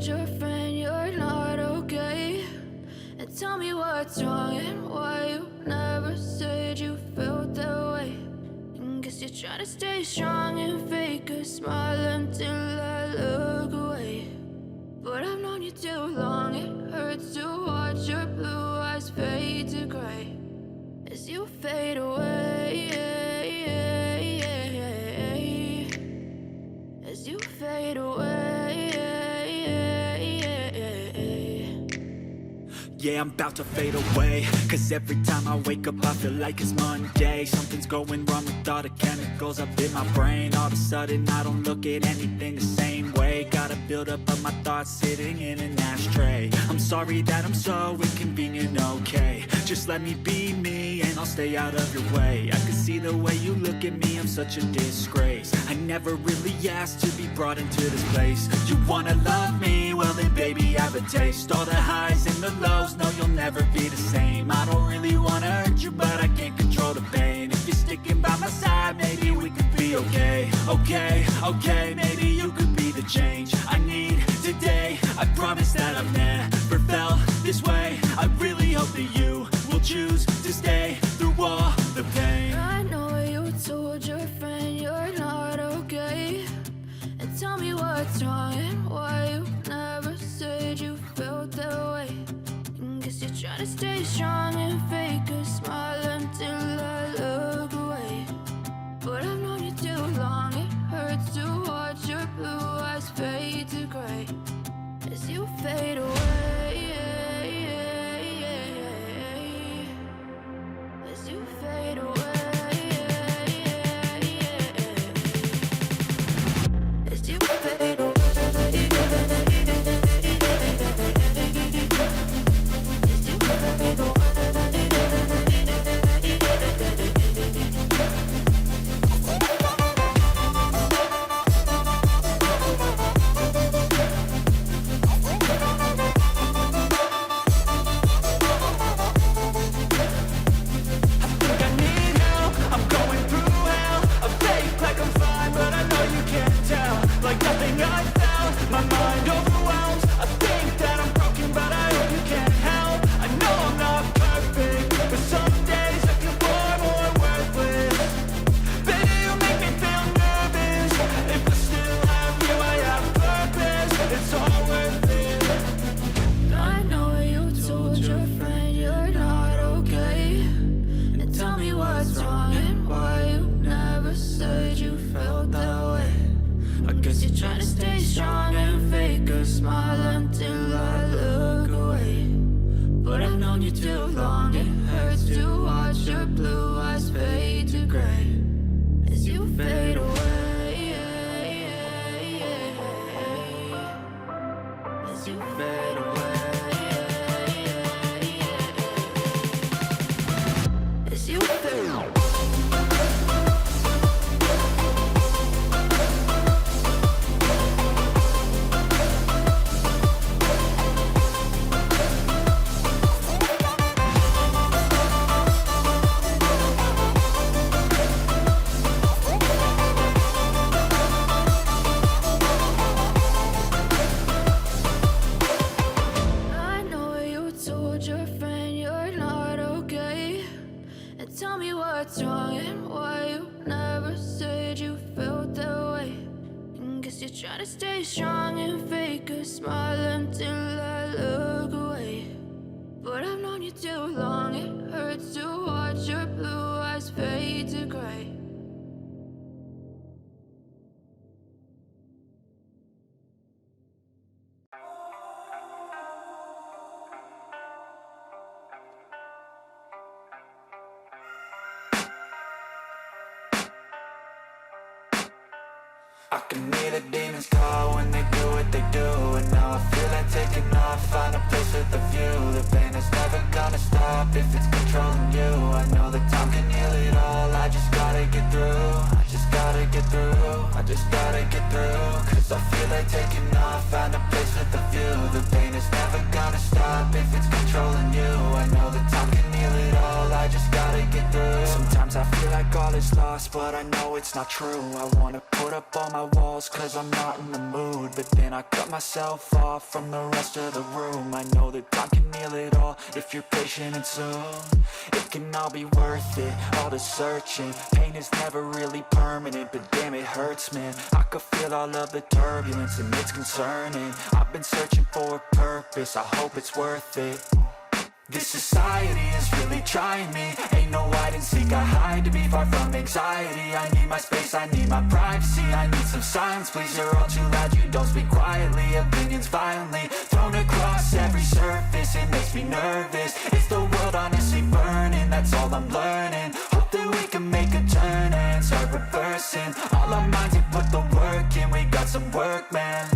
told your friend you're not okay? And tell me what's wrong and why you never said you felt that way. And guess you're trying to stay strong and fake a smile until I look away. But I've known you too long, it hurts to watch your blue eyes fade to gray as you fade away, as you fade away. Yeah, I'm about to fade away, cause every time I wake up I feel like it's Monday. Something's going wrong with all the chemicals up in my brain. All of a sudden I don't look at anything the same way. Got a buildup of my thoughts sitting in an ashtray. I'm sorry that I'm so inconvenient, okay? Just let me be me and I'll stay out of your way. I can see the way you look at me, I'm such a disgrace. I never really asked to be brought into this place. You wanna love me? Well then baby, have a taste. All the highs and the lows, no, you'll never be the same. I don't really wanna hurt you, but I can't control the pain. If you're sticking by my side, maybe we could be okay. Okay, maybe you could be the change I need today. I promise that I've never felt this way. I really hope that you will choose to stay through all the pain. I know you told your friend you're not okay. And tell me what's wrong and why you never said you felt that way. Guess you're trying to stay strong and fake a smile until I look away. But I've known you too long, it hurts to watch your blue eyes fade to gray as you fade away, as you fade away, as you fade away. I can hear the demons call when they do what they do. And now I feel like taking off, find a place with a view. The pain is never gonna stop if it's controlling you. I know that time can heal it all, I just gotta get through. I just gotta get through, I just gotta get through. Cause I feel like taking off, find a place with a view. The pain is never gonna stop if it's controlling you. I know that time can heal it all, I just gotta get through. Sometimes I feel like like all is lost, but I know it's not true. I wanna put up all my walls cause I'm not in the mood, but then I cut myself off from the rest of the room. I know that time can heal it all if you're patient and soon it can all be worth it, all the searching. Pain is never really permanent, but damn it hurts, man. I could feel all of the turbulence and it's concerning. I've been searching for a purpose, I hope it's worth it. This society is really trying me. Ain't no hide and seek, I hide to be far from anxiety. I need my space, I need my privacy. I need some silence, please, you're all too loud. You don't speak quietly, opinions violently thrown across every surface. It makes me nervous, it's the world honestly burning. That's all I'm learning, hope that we can make a turn and start reversing. All our minds have put the work in, we got some work, man.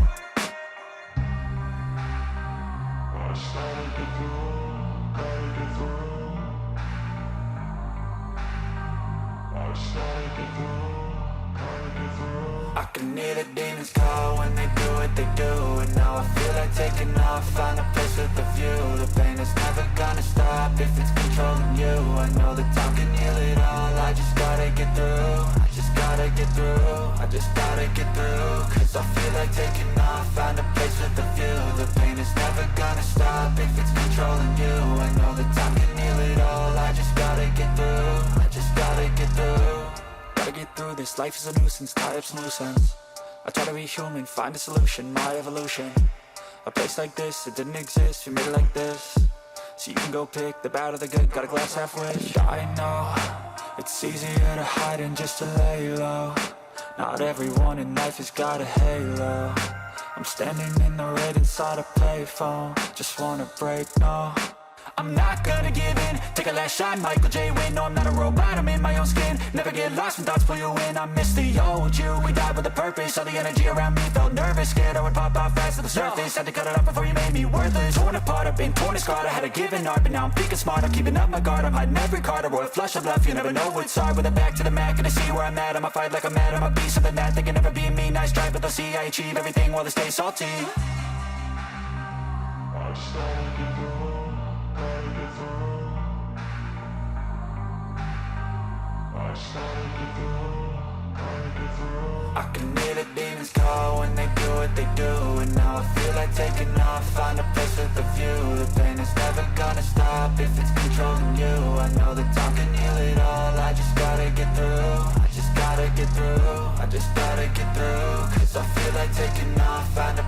I can hear the demons call when they do what they do, and now I feel like taking off, find a place with a view. The pain is never gonna stop if it's controlling you. I know that time can heal it all, I just gotta get through. I just gotta get through, I just gotta get through. Cause I feel like taking off, find a place with a view. The pain is never gonna stop if it's controlling you. I know that time can heal it all, I just gotta get through. I just gotta get through. Gotta get through this, life is a nuisance, tie up some loose ends. I try to be human, find a solution, my evolution. A place like this, it didn't exist, we made it like this. So you can go pick the bad or the good, got a glass halfway. I know, it's easier to hide than just to lay low. Not everyone in life has got a halo. I'm standing in the red inside a payphone, just wanna break, no. I'm not gonna give in, take a last shot, Michael J. Win. No, I'm not a robot, I'm in my own skin. Never get lost when thoughts pull you in. I miss the old you, we died with a purpose. All the energy around me felt nervous, scared I would pop off fast to the surface. Had to cut it off before you made me worthless. Torn apart, I've been torn and scarred. I had a given art, but now I'm thinking smart. I'm keeping up my guard, I'm hiding every card. A royal flush of left, you never know what's hard. With a back to the mat, gonna see where I'm at. I'ma fight like I'm mad, I'ma be something that they can never be me. Nice try, but they'll see I achieve everything while they stay salty. I can hear the demons call when they do what they do, and now I feel like taking off, find a place with a view. The pain is never gonna stop if it's controlling you. I know that time can heal it all, I just gotta get through. I just gotta get through, I just gotta get through. Cause I feel like taking off, find a